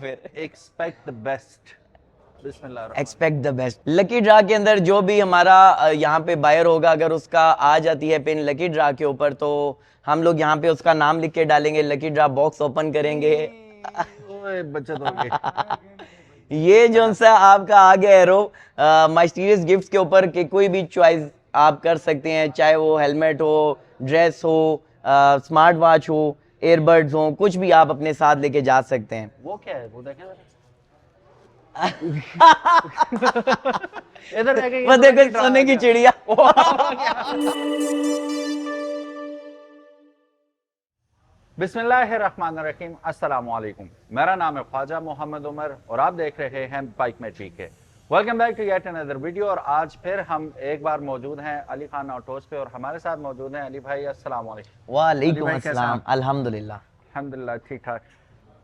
फिर expect the best. Bismillah. Expect the best. Lucky draw के अंदर जो भी हमारा यहाँ पे बायर होगा, अगर उसका आ जाती है पिन लकी ड्रा के ऊपर, तो हम लोग यहाँ पे उसका नाम लिख के डालेंगे, लकी ड्रा बॉक्स ओपन करेंगे। ओए बचत हो गई। ये जो सा आपका आ गया एरो माइस्टीरियस गिफ्ट्स के ऊपर कि कोई भी चॉइस आप कर सकते हैं, चाहे वो हेलमेट हो, ड्रेस हो, स्मार्ट वॉच हो, एयरबड्स हो, कुछ भी आप अपने साथ लेके जा सकते हैं। वो क्या है वो देखें इधर देखें। वो देखो सोने की चिड़िया। बिस्मिल्लाहिर्रहमानिर्रहीम। अस्सलामु अलैकुम। मेरा नाम है ख्वाजा मोहम्मद उमर और आप देख रहे हैं बाइक में PK. Welcome back to yet another video. और आज फिर हम एक बार मौजूद हैं अली खान ऑटोज पे और हमारे साथ मौजूद हैं अली भाई। अस्सलामु अलैकुम। वालेकुम अस्सलाम। अल्हम्दुलिल्लाह अल्हम्दुलिल्लाह ठीक ठाक।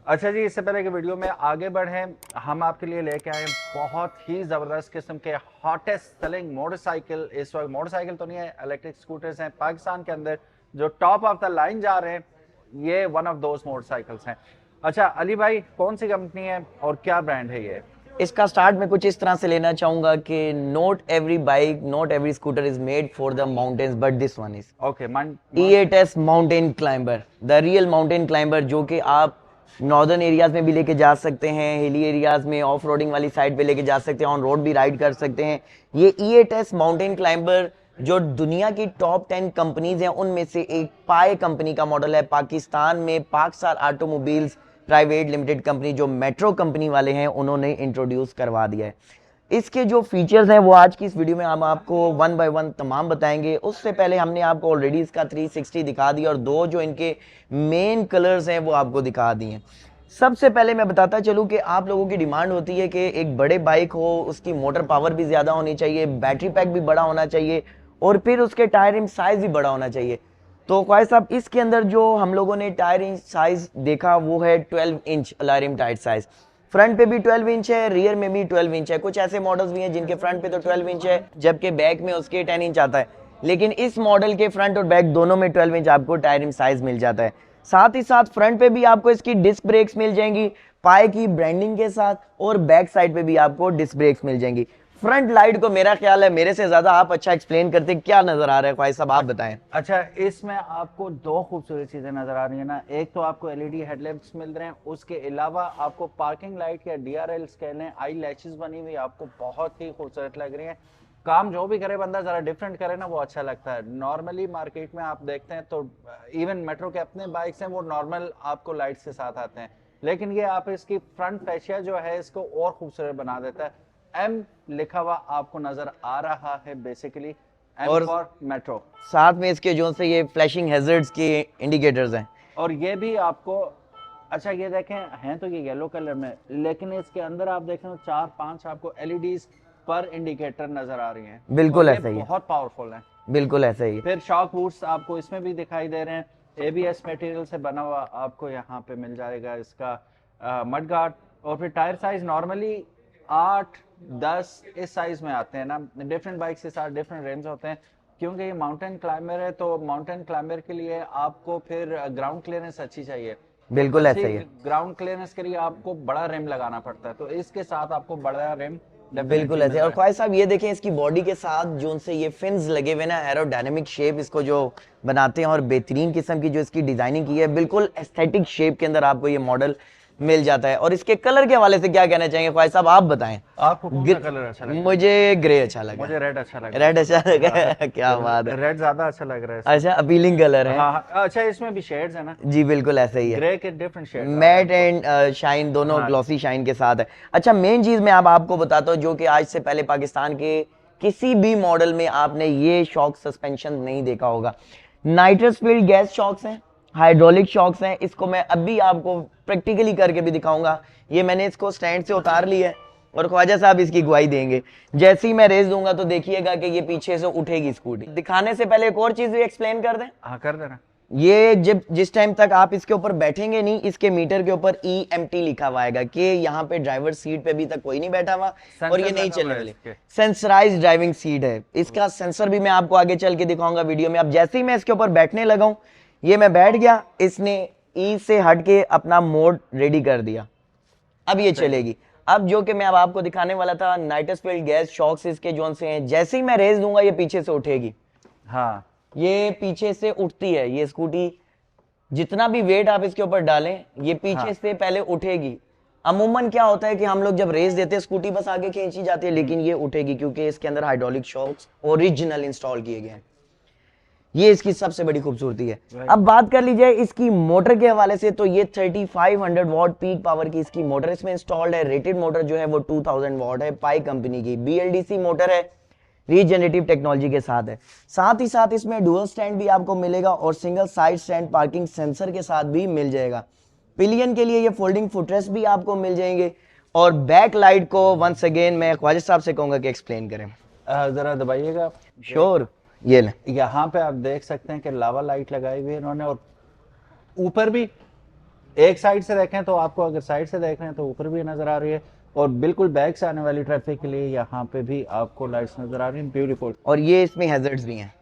अच्छा जी, इससे पहले कि वीडियो में आगे बढ़ें, हम आपके लिए लेके आए बहुत ही ज़बरदस्त किस्म के हॉटेस्ट सेलिंग मोटरसाइकिल। इस वक्त मोटरसाइकिल तो नहीं है, इलेक्ट्रिक स्कूटर्स हैं पाकिस्तान के अंदर जो टॉप ऑफ द लाइन जा रहे हैं। ये वन ऑफ दोज मोटरसाइकिल्स हैं। अच्छा अली भाई, कौन सी कंपनी है और क्या ब्रांड है ये? इसका स्टार्ट मैं कुछ इस तरह से लेना चाहूंगा कि not every bike, not every scooter is made for the mountains, but this one is okay. E8S mountain climber, the real mountain climber, जो कि आप नॉर्दर्न एरियाज में भी लेके जा सकते हैं, हिली एरियाज में ऑफ रोडिंग वाली साइड पे लेके जा सकते हैं, ऑन रोड भी राइड कर सकते हैं। ये E8S माउंटेन क्लाइंबर जो दुनिया की टॉप 10 कंपनीज हैं उनमें से एक पाए कंपनी का मॉडल है। पाकिस्तान में Pakistan automobiles private limited company, जो मेट्रो कंपनी वाले हैं, उन्होंने इंट्रोड्यूस करवा दिया है। इसके जो फीचर्स हैं वो आज की इस वीडियो में हम आपको वन बाय वन तमाम बताएंगे। उससे पहले हमने आपको ऑलरेडी इसका 360 दिखा दिया और दो जो इनके मेन कलर्स हैं वो आपको दिखा दिए। सबसे पहले मैं बताता चलूँ कि आप लोगों की डिमांड होती है कि एक बड़े बाइक हो, उसकी मोटर पावर भी ज़्यादा होनी चाहिए, बैटरी पैक भी बड़ा होना चाहिए और फिर उसके टायर रिम साइज़ भी बड़ा होना चाहिए। तो ख्वाहिश साहब, इसके अंदर जो हम लोगों ने टायर रिम साइज़ देखा वो है 12 इंच अलारिम टायर साइज़। फ्रंट पे भी 12 इंच है, रियर में भी 12 इंच है। कुछ ऐसे मॉडल्स भी हैं जिनके फ्रंट पे तो 12 इंच है जबकि बैक में उसके 10 इंच आता है, लेकिन इस मॉडल के फ्रंट और बैक दोनों में 12 इंच आपको टायर रिम साइज मिल जाता है। साथ ही साथ फ्रंट पे भी आपको इसकी डिस्क ब्रेक्स मिल जाएंगी पाए की ब्रांडिंग के साथ, और बैक साइड पे भी आपको डिस्क ब्रेक्स मिल जाएंगी। फ्रंट लाइट को मेरा ख्याल है मेरे से ज्यादा आप अच्छा एक्सप्लेन करते, क्या नजर आ रहा है ख्वाहिश साहब, आप बताएं। अच्छा, इसमें आपको दो खूबसूरत चीजें नजर आ रही है ना। एक तो आपको एलईडी हेडलैम्प्स मिल रहे हैं, उसके अलावा आपको पार्किंग लाइट या डीआरएल कह लें, आई लैचेस बनी हुई आपको बहुत ही खूबसूरत लग रही है। काम जो भी करे बंदा जरा डिफरेंट करे ना, वो अच्छा लगता है। नॉर्मली मार्केट में आप देखते हैं तो इवन मेट्रो के अपने बाइक्स हैं वो नॉर्मल आपको लाइट्स के साथ आते हैं, लेकिन ये आप इसकी फ्रंट फैशिया जो है इसको और खूबसूरत बना देता है। एम लिखा हुआ आपको नजर आ रहा है, बेसिकली एम फॉर मेट्रो। साथ में इसके जो से ये फ्लैशिंग हैजर्ड्स के इंडिकेटर्स हैं, और ये भी आपको अच्छा ये देखें हैं तो ये येलो कलर में, लेकिन इसके अंदर आप देखें तो 4-5 आपको एलईडीज पर इंडिकेटर नजर आ रही हैं। बिल्कुल ऐसा ही है, बहुत पावरफुल है, बिल्कुल ऐसा ही है। फिर शॉक बूट्स आपको इसमें भी दिखाई दे रहे हैं, एबीएस मटेरियल से बना हुआ आपको यहाँ पे मिल जाएगा इसका मड गार्ड। और फिर टायर साइज नॉर्मली 8-10 इस साइज में आते हैं ना। डिफरेंट बाइक्स के साथ डिफरेंट रेंज होते हैं, क्योंकि ये माउंटेन क्लाइंबर है तो माउंटेन क्लाइंबर के लिए आपको फिर ग्राउंड क्लियरेंस अच्छी चाहिए। बिल्कुल ऐसा ही है। ग्राउंड क्लियरेंस के लिए आपको बड़ा रिम लगाना पड़ता है, तो इसके साथ आपको बड़ा रिम बिल्कुल ऐसे। और ख्वाहिश साहब ये देखें इसकी बॉडी के साथ जो से ये फिन्स लगे हुए ना, एरोडायनेमिक शेप इसको जो बनाते हैं और बेहतरीन किस्म की जो इसकी डिजाइनिंग की है, बिल्कुल एस्थेटिक शेप के अंदर आपको ये मॉडल मिल जाता है। और इसके कलर के हवाले से क्या कहना चाहेंगे ख्वाहिश साहब, आप बताएं। आपको कौन सा कलर अच्छा लगा? मुझे ग्रे अच्छा लगा। मुझे रेड अच्छा लगा। रेड अच्छा लगा। क्या बात है, रेड ज्यादा अच्छा लग रहा है। अच्छा अपीलिंग कलर है। हाँ, अच्छा इसमें भी शेड्स है ना? जी बिल्कुल ऐसा ही है, ग्रे के different shades, matte and shine दोनों ग्लॉसी शाइन के साथ है। अच्छा मेन चीज मैं आपको बताता हूँ जो कि आज से पहले पाकिस्तान के किसी भी मॉडल में आपने ये शॉक सस्पेंशन नहीं देखा होगा। नाइट्रस फील्ड गैस शॉक्स हैं, हाइड्रोलिक शॉक्स हैं। इसको मैं अभी आपको प्रैक्टिकली करके भी दिखाऊंगा। ये मैंने इसको स्टैंड से उतार लिया है और ख्वाजा साहब इसकी गवाही देंगे। जैसे ही मैं रेस दूंगा तो देखिएगा कि ये पीछे से उठेगी स्कूटी। दिखाने से पहले एक और चीज भी एक्सप्लेन कर दें। हाँ कर देना। ये जब जिस टाइम तक आप इसके ऊपर बैठेंगे नहीं, इसके मीटर के ऊपर EMT लिखा हुआ आएगा कि यहाँ पे ड्राइवर सीट पे अभी तक कोई नहीं बैठा हुआ और ये नहीं चलने वाले। सेंसराइज्ड ड्राइविंग सीट है, इसका सेंसर भी मैं आपको आगे चल के दिखाऊंगा वीडियो में। अब जैसे ही मैं इसके ऊपर बैठने लगा हूं, ये मैं बैठ गया, इसने E से हट के अपना मोड रेडी कर दिया। अब ये चलेगी। अब जो कि मैं अब आपको दिखाने वाला था, नाइट्रस फील्ड गैस शॉक्स इसके जोन से हैं, जैसे ही मैं रेस दूंगा ये पीछे से उठेगी। हाँ, ये पीछे से उठती है ये स्कूटी, जितना भी वेट आप इसके ऊपर डालें ये पीछे हाँ। से पहले उठेगी। अमूमन क्या होता है कि हम लोग जब रेस देते हैं स्कूटी बस आगे खींची जाती है, लेकिन ये उठेगी क्योंकि इसके अंदर हाइड्रोलिक शॉक्स ओरिजिनल इंस्टॉल किए गए हैं। ये इसकी सबसे बड़ी खूबसूरती है। अब बात कर लीजिए इसकी मोटर के हवाले से, तो ये 3500 वॉट पीक पावर की इसकी मोटर इसमें इंस्टॉल्ड है। रेटेड मोटर जो है वो 2000 वॉट है, पाई कंपनी की BLDC मोटर है, रीजनरेटिव टेक्नोलॉजी के साथ है। साथ ही साथ इसमें डुअल स्टैंड भी आपको मिलेगा और single side stand parking sensor के साथ भी मिल जाएगा। पिलियन के लिए ये फोल्डिंग फुटरेस्ट भी आपको मिल जाएंगे। और बैक लाइट को वंस अगेन मैं ख्वाजा साहब से कहूंगा कि एक्सप्लेन करें। जरा दबाइएगा। श्योर, ये ले। यहाँ पे आप देख सकते हैं कि लावा लाइट लगाई हुई है इन्होंने, और ऊपर भी एक साइड से देखें तो आपको, अगर साइड से देख रहे हैं तो ऊपर भी नजर आ रही है, और बिल्कुल बैक से आने वाली ट्रैफिक के लिए यहाँ पे भी आपको लाइट्स नजर आ रही हैं। ब्यूटीफुल। और ये इसमें हैजर्ड्स भी हैं,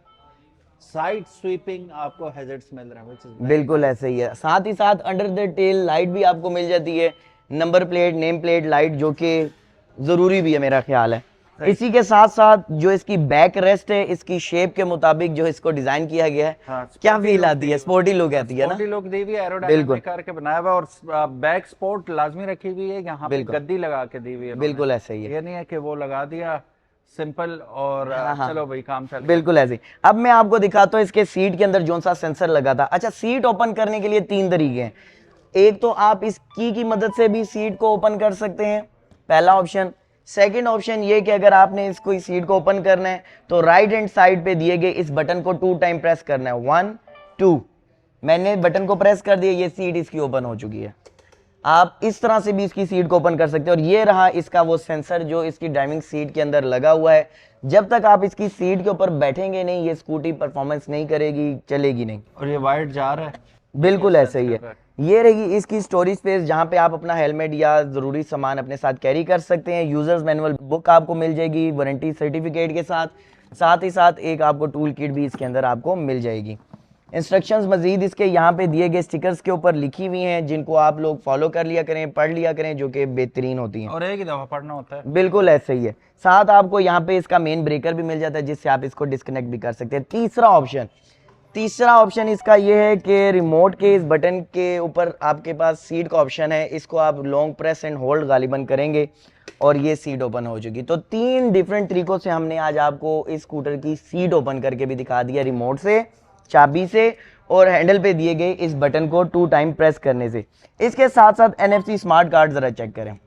साइड स्वीपिंग आपको हैजर्ड्स मिल रहे हैं, which is very बिल्कुल ऐसे ही है। साथ ही साथ अंडर द टेल लाइट भी आपको मिल जाती है, number plate name plate light, जो कि जरूरी भी है मेरा ख्याल है। इसी के साथ साथ जो इसकी बैक रेस्ट है, इसकी शेप के मुताबिक जो इसको डिजाइन किया गया है, हाँ, क्या फील आती है, स्पोर्टी लुक आती है ना। स्पोर्टी लुक दी हुई है, बिल्कुल। एरोडायनामिक करके बनाया हुआ है, और बैक स्पोर्ट लाजमी रखी हुई है, यहाँ पे बिल्कुल। गद्दी लगा के दी हुई है। बिल्कुल ऐसे ही है, ये नहीं है कि वो लगा दिया सिंपल और हाँ। चलो भाई काम चल। बिल्कुल ऐसे ही। अब मैं आपको दिखाता हूँ इसके सीट के अंदर जो सा सेंसर लगा था। अच्छा, सीट ओपन करने के लिए 3 तरीके हैं। एक तो आप इस की मदद से भी सीट को ओपन कर सकते हैं, पहला ऑप्शन। सेकंड ऑप्शन ये कि अगर आपने इसको इस सीट को ओपन करना है तो राइट हैंड साइड पे दिए गए इस बटन को 2 टाइम प्रेस करना है, 1 2। मैंने बटन को प्रेस कर दिया, ये सीट इसकी ओपन हो चुकी है। आप इस तरह से भी इसकी सीट को ओपन कर सकते हैं। और ये रहा इसका वो सेंसर जो इसकी ड्राइविंग सीट के अंदर लगा हुआ है। जब तक आप इसकी सीट के ऊपर बैठेंगे नहीं, ये स्कूटी परफॉर्मेंस नहीं करेगी, चलेगी नहीं। और ये वाइट जा रहा है, बिल्कुल ऐसे ही है। ये रही इसकी स्टोरेज स्पेस, जहां पे आप अपना हेलमेट या जरूरी सामान अपने साथ कैरी कर सकते हैं। यूजर्स मैनुअल बुक आपको मिल जाएगी वारंटी सर्टिफिकेट के साथ। साथ ही साथ एक आपको टूल किट भी इसके अंदर आपको मिल जाएगी। इंस्ट्रक्शंस मजीद इसके यहाँ पे दिए गए स्टिकर्स के ऊपर लिखी हुई हैं, जिनको आप लोग फॉलो कर लिया करें, पढ़ लिया करें, जो कि बेहतरीन होती हैं। और एक ही दफा पढ़ना होता है। बिल्कुल ऐसे ही है। साथ आपको यहाँ पे इसका मेन ब्रेकर भी मिल जाता है, जिससे आप इसको डिस्कनेक्ट भी कर सकते हैं। तीसरा ऑप्शन इसका ये है कि रिमोट के इस बटन के ऊपर आपके पास सीट का ऑप्शन है। इसको आप लॉन्ग प्रेस एंड होल्ड गालिबन करेंगे और ये सीट ओपन हो चुकी। तो 3 डिफरेंट तरीकों से हमने आज आपको इस स्कूटर की सीट ओपन करके भी दिखा दिया, रिमोट से, चाबी से, और हैंडल पे दिए गए इस बटन को 2 टाइम प्रेस करने से। इसके साथ साथ NFC स्मार्ट कार्ड जरा चेक करें,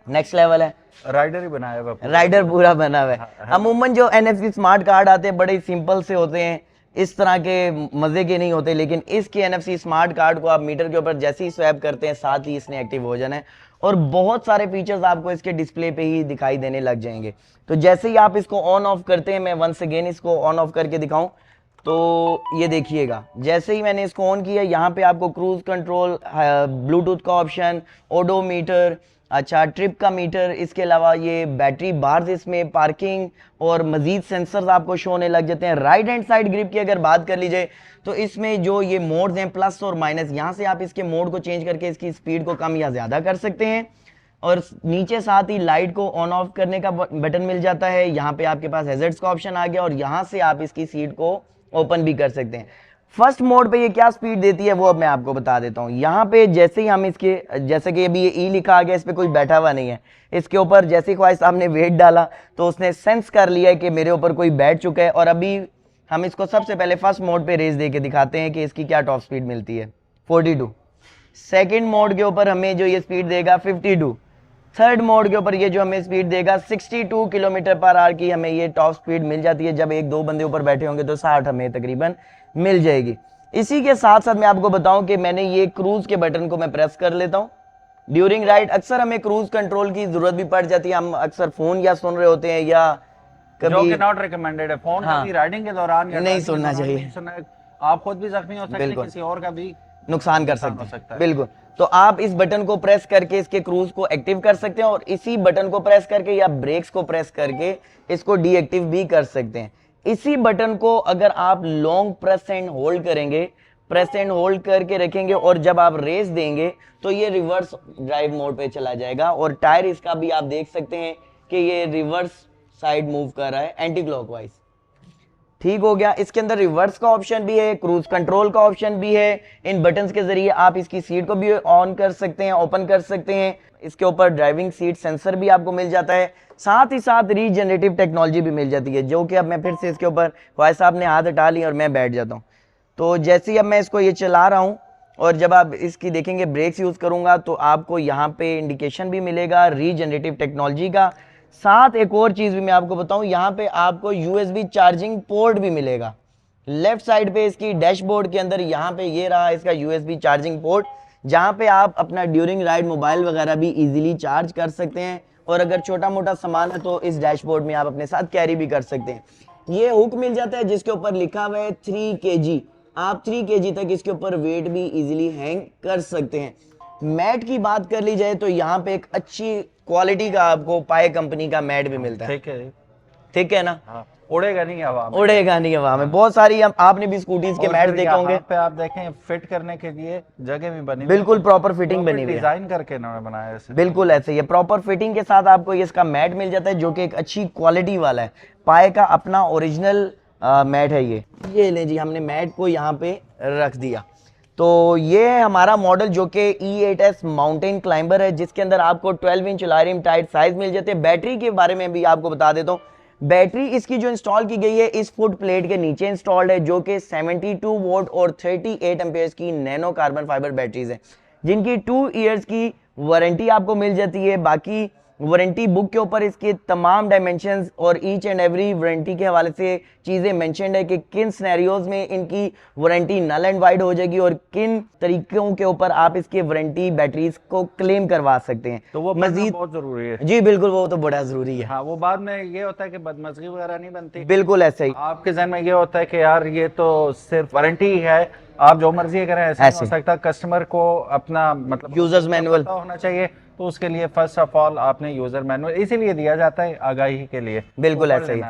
नेक्स्ट लेवल है। राइडर ही बनाया हुआ, राइडर पूरा बना हुआ है। अमूमन जो NFC स्मार्ट कार्ड आते हैं बड़े सिंपल से होते हैं, इस तरह के मजे के नहीं होते, लेकिन इसके NFC स्मार्ट कार्ड को आप मीटर के ऊपर जैसे ही स्वैप करते हैं साथ ही इसने एक्टिव हो जाना है, और बहुत सारे फीचर्स आपको इसके डिस्प्ले पे ही दिखाई देने लग जाएंगे। तो जैसे ही आप इसको ऑन ऑफ करते हैं, मैं वंस अगेन इसको ऑन ऑफ करके दिखाऊं तो ये देखिएगा, जैसे ही मैंने इसको ऑन किया, यहाँ पे आपको क्रूज कंट्रोल, ब्लूटूथ का ऑप्शन, ओडोमीटर, अच्छा ट्रिप का मीटर, इसके अलावा ये बैटरी बार्स, इसमें पार्किंग और मजीद सेंसर्स आपको शो होने लग जाते हैं। राइट हैंड साइड ग्रिप की अगर बात कर लीजिए तो इसमें जो ये मोड्स हैं प्लस और माइनस, यहाँ से आप इसके मोड को चेंज करके इसकी स्पीड को कम या ज़्यादा कर सकते हैं। और नीचे साथ ही लाइट को ऑन ऑफ करने का बटन मिल जाता है। यहाँ पे आपके पास हैजर्ड्स का ऑप्शन आ गया और यहाँ से आप इसकी सीट को ओपन भी कर सकते हैं। फर्स्ट मोड पे ये क्या स्पीड देती है वो अब मैं आपको बता देता हूँ। यहाँ पे जैसे ही हम इसके, जैसे कि अभी ये ई लिखा आ गया, इस पे कोई बैठा हुआ नहीं है, इसके ऊपर जैसे ही ख्वाहिश साहब ने वेट डाला तो उसने सेंस कर लिया है कि मेरे ऊपर कोई बैठ चुका है। और अभी हम इसको सबसे पहले फर्स्ट मोड पे रेस दे के दिखाते हैं कि इसकी क्या टॉप स्पीड मिलती है, 42। सेकेंड मोड के ऊपर हमें जो ये स्पीड देगा 52। थर्ड मोड के ऊपर ये जो हमें स्पीड देगा 62 किलोमीटर पर आवर की हमें ये टॉप स्पीड मिल जाती है। जब 1-2 बंदे ऊपर बैठे होंगे तो 60 हमें तकरीबन मिल जाएगी। इसी के साथ साथ मैं आपको बताऊं कि मैंने ये क्रूज के बटन को मैं प्रेस कर लेता हूं ड्यूरिंग राइड। अक्सर हमें क्रूज कंट्रोल की जरूरत भी पड़ जाती है, हम अक्सर फोन या सुन रहे होते हैं या कभी, नॉट रिकमेंडेड है फोन कभी राइडिंग के दौरान या नहीं सुनना चाहिए, आप खुद भी जख्मी हो सकते हैं, किसी और का भी नुकसान कर सकते हैं। बिल्कुल, तो आप इस बटन को प्रेस करके इसके क्रूज को एक्टिव कर सकते हैं और इसी बटन को प्रेस करके या ब्रेक्स को प्रेस करके इसको डीएक्टिव भी कर सकते हैं। इसी बटन को अगर आप लॉन्ग प्रेस एंड होल्ड करेंगे प्रेस एंड होल्ड करके रखेंगे और जब आप रेस देंगे तो ये रिवर्स ड्राइव मोड पे चला जाएगा। और टायर इसका भी आप देख सकते हैं कि ये रिवर्स साइड मूव कर रहा है एंटी क्लॉकवाइज। ठीक हो गया। इसके अंदर रिवर्स का ऑप्शन भी है, क्रूज कंट्रोल का ऑप्शन भी है। इन बटन्स के जरिए आप इसकी सीट को भी ऑन कर सकते हैं, ओपन कर सकते हैं। इसके ऊपर ड्राइविंग सीट सेंसर भी आपको मिल जाता है, साथ ही साथ रीजनरेटिव टेक्नोलॉजी भी मिल जाती है, जो कि अब मैं फिर से इसके ऊपर भाई साहब ने हाथ हटा लिया और मैं बैठ जाता हूँ। तो जैसे ही अब मैं इसको ये चला रहा हूँ और जब आप इसकी देखेंगे ब्रेक्स यूज करूंगा तो आपको यहाँ पे इंडिकेशन भी मिलेगा रीजनरेटिव टेक्नोलॉजी का। साथ एक और चीज भी मैं आपको बताऊं, यहाँ पे आपको USB चार्जिंग पोर्ट भी मिलेगा। लेफ्ट साइड पे इसकी डैशबोर्ड के अंदर यहाँ पे ये रहा इसका USB चार्जिंग पोर्ट, जहाँ पे आप अपना ड्यूरिंग राइड मोबाइल वगैरह भी इजीली चार्ज कर सकते हैं। और अगर छोटा मोटा सामान है तो इस डैशबोर्ड में आप अपने साथ कैरी भी कर सकते हैं। ये हुक मिल जाता है जिसके ऊपर लिखा हुआ है 3 kg। आप 3 kg तक इसके ऊपर वेट भी इजीली हैंग कर सकते हैं। मैट की बात कर ली जाए तो यहाँ पे एक अच्छी क्वालिटी का आपको पाए कंपनी का मैट भी मिलता है। ठीक है ना? हाँ, उड़ेगा नहीं हवा में। उड़ेगा नहीं हवा में। बहुत सारी आपने भी स्कूटीज के मैट देखे होंगे पे, आप देखें फिट करने के लिए जगह भी बनी, बिल्कुल प्रॉपर फिटिंग बनी हुई है, डिजाइन करके इन्होंने बनाया है। बिल्कुल ऐसे ही प्रॉपर फिटिंग के साथ आपको ये इसका मैट मिल जाता है, जो कि एक अच्छी क्वालिटी वाला है। पाए का अपना ओरिजिनल मैट है ये ले जी, हमने मैट को यहाँ पे रख दिया। तो ये है हमारा मॉडल जो कि E8S माउंटेन क्लाइंबर है, जिसके अंदर आपको 12 इंच अलार्म टाइट साइज मिल जाते हैं। बैटरी के बारे में भी आपको बता देता हूँ। बैटरी इसकी जो इंस्टॉल की गई है इस फुट प्लेट के नीचे इंस्टॉल्ड है, जो कि 72 वोल्ट और 38 एम्पेयर्स की नैनो कार्बन फाइबर बैटरीज है, जिनकी 2 इयर्स की वारंटी आपको मिल जाती है। बाकी वारंटी बुक के ऊपर इसके तमाम डायमेंशंस और ईच एंड एवरी वारंटी के हवाले से चीज़ें मेंशन्ड है कि किन सिनेरियोज में इनकी वारंटी नल एंड वाइड हो जाएगी और किन तरीकों के ऊपर आप इसके वारंटी बैटरीज को क्लेम करवा सकते हैं। तो वो मजीद बहुत जरूरी है। जी बिल्कुल, वो तो बड़ा जरूरी है। हाँ, वो बाद में ये होता है कि बदमज़गी वगैरह नहीं बनती। बिल्कुल ऐसे ही आपके जहन में ये होता है कि यार ये तो सिर्फ वारंटी है, आप जो मर्जी करें, ऐसा नहीं हो सकता। कस्टमर को अपना मतलब यूजर्स मैनुअल होना चाहिए, तो उसके लिए फर्स्ट ऑफ ऑल आपने यूजर मैनुअल इसीलिए दिया जाता है, आगाही के लिए। बिल्कुल ऐसे ही।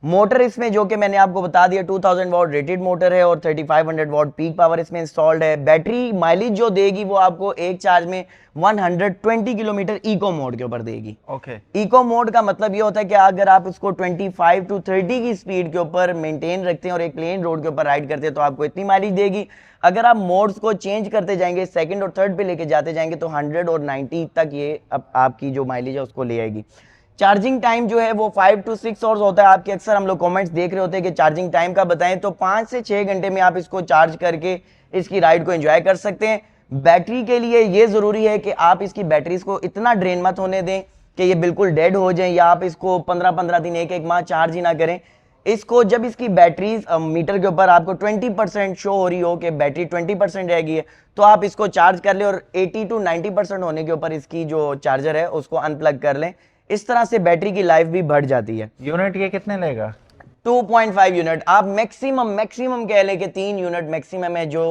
मोटर इसमें जो कि मैंने आपको बता दिया 2000 वॉट रेटेड मोटर है और 3500 वॉट पीक पावर इसमें इंस्टॉल्ड है। बैटरी माइलेज जो देगी वो आपको एक चार्ज में 120 किलोमीटर इको मोड के ऊपर देगी। ओके। इको मोड का मतलब ये होता है कि अगर आप इसको 25 to 30 की स्पीड के ऊपर मेंटेन रखते हैं और एक प्लेन रोड के ऊपर राइड करते हैं तो आपको इतनी माइलेज देगी। अगर आप मोड्स को चेंज करते जाएंगे, सेकंड और थर्ड पे लेके जाते जाएंगे, तो 100 और 90 तक ये आपकी जो माइलेज है उसको ले आएगी। चार्जिंग टाइम जो है वो 5 to 6 आवर्स होता है। आपके अक्सर हम लोग कमेंट्स देख रहे होते हैं कि चार्जिंग टाइम का बताएं, तो 5 से 6 घंटे में आप इसको चार्ज करके इसकी राइड को एंजॉय कर सकते हैं। बैटरी के लिए ये जरूरी है कि आप इसकी बैटरीज को इतना ड्रेन मत होने दें कि ये बिल्कुल डेड हो जाए, या आप इसको 15-15 दिन, एक माह चार्ज ही ना करें। इसको जब इसकी बैटरीज मीटर के ऊपर आपको 20% शो हो रही हो कि बैटरी 20% रहेगी है, तो आप इसको चार्ज कर लें और 80 to 90% होने के ऊपर इसकी जो चार्जर है उसको अनप्लग कर लें। इस तरह से बैटरी की लाइफ भी बढ़ जाती है। यूनिट ये कितने लेगा? 2.5 यूनिट। आप मैक्सिमम कह लें कि 3 यूनिट मैक्सिमम है जो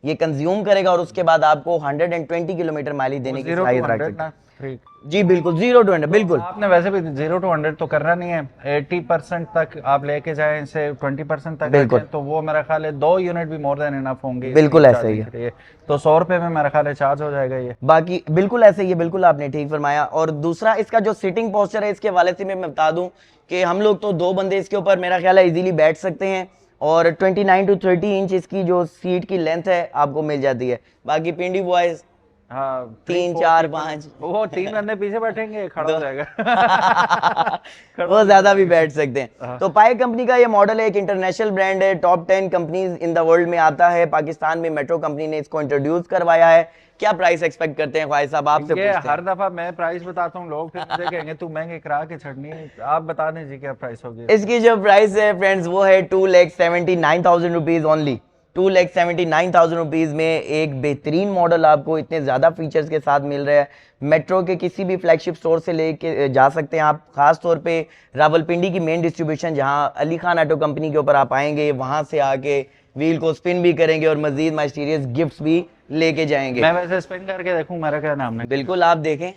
ये कंज्यूम करेगा, और उसके बाद आपको 120 किलोमीटर माइलेज देने की सलाहियत रखता है। जी बिल्कुल, 0 to 100 बिल्कुल। आपने वैसे भी 0 to 100 तो करना नहीं है, 80% तक आप लेके जाएं, इसे 20% तक बिल्कुल, तो वो मेरा ख्याल है 2 यूनिट भी मोर देन इनफ होंगे। बिल्कुल ऐसे ही है। तो 100 रुपए में मेरा ख्याल है चार्ज हो जाएगा ये। बाकी बिल्कुल ऐसे ही है, बिल्कुल आपने ठीक फरमाया। और दूसरा इसका जो सिटिंग पोस्चर है, इसके हवाले से मैं बता दूं कि हम लोग तो 2 बंदे इसके ऊपर मेरा ख्याल है इजीली बैठ सकते हैं, और 29 to 30 इंच इसकी जो सीट की लेंथ है आपको मिल जाती है। बाकी पिंडी बॉयज हाँ 3 4 5 वो 3 बंदे पीछे बैठेंगे, खड़ा हो जाएगा। वो ज्यादा भी बैठ सकते हैं। तो पाए कंपनी का ये मॉडल है, एक इंटरनेशनल ब्रांड है, top 10 companies in the world में आता है। पाकिस्तान में मेट्रो कंपनी ने इसको इंट्रोड्यूस करवाया है। क्या प्राइस एक्सपेक्ट करते हैं ख्वाहिश साहब आपसे? ये हर दफा मैं प्राइस बताता हूँ, लोग फिर मुझे कहेंगे तू महंगे करा के छड़नी है। आप बता दें जी क्या प्राइस होगी इसकी? जो प्राइस है फ्रेंड्स वो है 2,79,000 रुपीज ओनली। 2,79,000 रुपीज में एक बेहतरीन मॉडल आपको इतने ज्यादा फीचर्स के साथ मिल रहा है। मेट्रो के किसी भी फ्लैगशिप स्टोर से लेके जा सकते हैं आप। खास तौर पे रावलपिंडी की मेन डिस्ट्रीब्यूशन जहां अली खान ऑटो कंपनी के ऊपर आप आएंगे, वहां से आके व्हील को स्पिन भी करेंगे और मजीद माइस्टीरियस गिफ्ट्स भी लेके जाएंगे। मैं वैसे स्पिन करके देखूं, मेरा क्या नाम है? बिल्कुल आप देखें,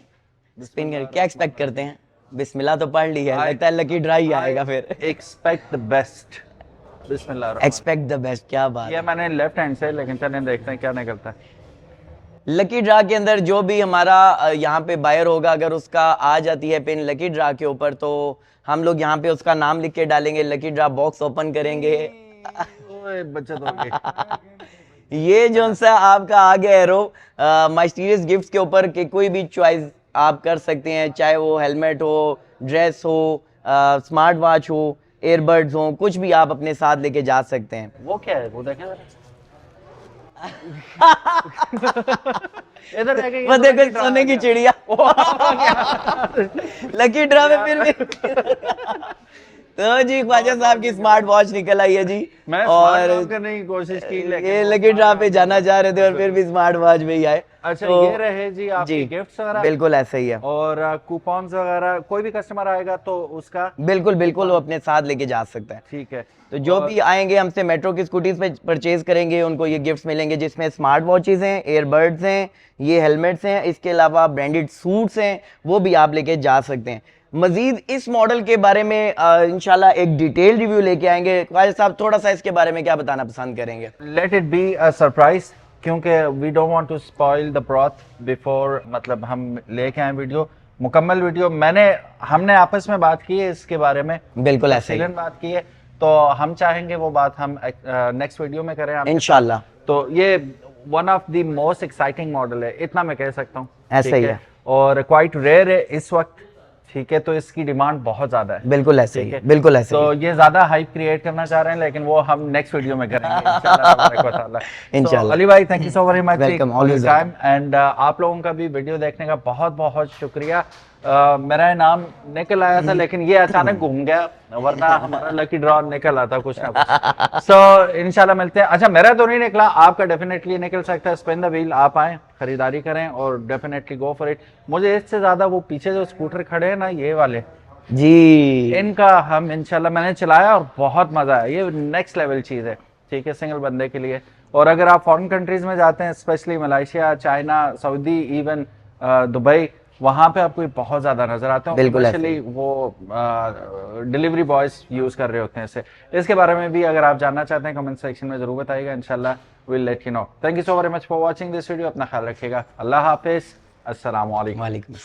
स्पिन करके क्या एक्सपेक्ट करते हैं? बिस्मिल्लाह तो पढ़ ली है, लगता है लकी ड्रा ही आएगा फिर। Expect the best. Bismillah. Expect the best. क्या बात ये है। मैंने लेफ्ट हैंड से, लेकिन चलें देखते हैं क्या निकलता है। लकी ड्रा के अंदर जो भी हमारा यहाँ पे बायर होगा, अगर उसका आ जाती है पिन लकी ड्रा के ऊपर, तो हम लोग यहाँ पे उसका नाम लिख के डालेंगे, लकी ड्रा बॉक्स ओपन करेंगे। ओए बचत हो गई। ये जो सा आपका आ गया एरो माइस्टीरियस गिफ्ट्स के ऊपर कि कोई भी चॉइस आप कर सकते हैं, चाहे वो हेलमेट हो, ड्रेस हो, स्मार्ट वॉच हो, एयरबड्स हो, कुछ भी आप अपने साथ लेके जा सकते हैं। वो क्या है वो देखें जरा। इधर देखें, वो देखो सोने की चिड़िया। लकी ड्रा में फिर भी तो जी ख्वाजा साहब की स्मार्ट वॉच निकल आई है जी। मैं और और करने की कोशिश की, लेकिन ये लकी ड्रा पे जाना चाह रहे थे और फिर भी स्मार्ट वॉच में ही आए। अच्छा तो ये रहे जी आपके गिफ्ट्स वगैरह। बिल्कुल ऐसा ही है। और कूपन्स वगैरह, कोई भी कस्टमर आएगा तो उसका बिल्कुल बिल्कुल वो अपने साथ लेके जा सकता है। ठीक है। तो जो भी आएंगे हमसे मेट्रो की स्कूटीज पे परचेज करेंगे, उनको ये गिफ्ट्स मिलेंगे, जिसमें स्मार्ट वॉचेस हैं, एयरबड्स हैं, ये हेलमेट्स हैं, इसके अलावा ब्रांडेड सूट्स हैं, वो भी आप लेके जा सकते हैं। मजीद इस मॉडल के बारे में इंशाल्लाह एक डिटेल रिव्यू लेके आएंगे। ख्वाजा साहब थोड़ा सा इसके बारे में क्या बताना पसंद करेंगे? Let it be a surprise, क्योंकि we don't want to spoil the broth before, मतलब हम लेके आए वीडियो, मुकम्मल वीडियो। हमने आपस में बात की है इसके बारे में, बिल्कुल ऐसे ही बात की है, तो हम चाहेंगे वो बात हम नेक्स्ट वीडियो में करें आपके इंशाल्लाह। साथ। तो ये one of the most exciting model है, इतना मैं कह सकता हूँ। ऐसा ही है। और क्वाइट रेयर है इस वक्त, ठीक है, तो इसकी डिमांड बहुत ज्यादा है। बिल्कुल ऐसे ही है, बिल्कुल ऐसे ही तो ये ज्यादा हाइप क्रिएट करना चाह रहे हैं, लेकिन वो हम नेक्स्ट वीडियो में करेंगे इंशाल्लाह। इंशाल्लाह। अली भाई thank you so very much, welcome, always time, and आप लोगों का भी वीडियो देखने का बहुत बहुत शुक्रिया। मेरा नाम निकल आया था, लेकिन ये अचानक घूम गया, वरना हमारा लकी ड्रॉ निकल आता कुछ ना कुछ। सो इंशाल्लाह मिलते हैं। अच्छा मेरा तो नहीं निकला, आपका डेफिनेटली निकल सकता है। स्पिन द व्हील, आप आए, खरीदारी करें और डेफिनेटली गो फॉर इट। मुझे इससे ज्यादा वो पीछे जो स्कूटर खड़े हैं ना, ये वाले जी, इनका हम इंशाल्लाह, मैंने चलाया और बहुत मजा आया। ये नेक्स्ट लेवल चीज है, ठीक है, सिंगल बंदे के लिए। और अगर आप फॉरेन कंट्रीज में जाते हैं, specially Malaysia, China, Saudi, even Dubai, वहां पे आपको बहुत ज्यादा नजर आता है। बिल्कुल स्पेशली वो डिलीवरी बॉयज यूज कर रहे होते हैं इसे। इसके बारे में भी अगर आप जानना चाहते हैं, कमेंट सेक्शन में जरूर बताइएगा, इंशाल्लाह will let you know. Thank you so very much for watching this video. अपना ख्याल रखिएगा। अल्लाह हाफिज, अस्सलाम वालेकुम।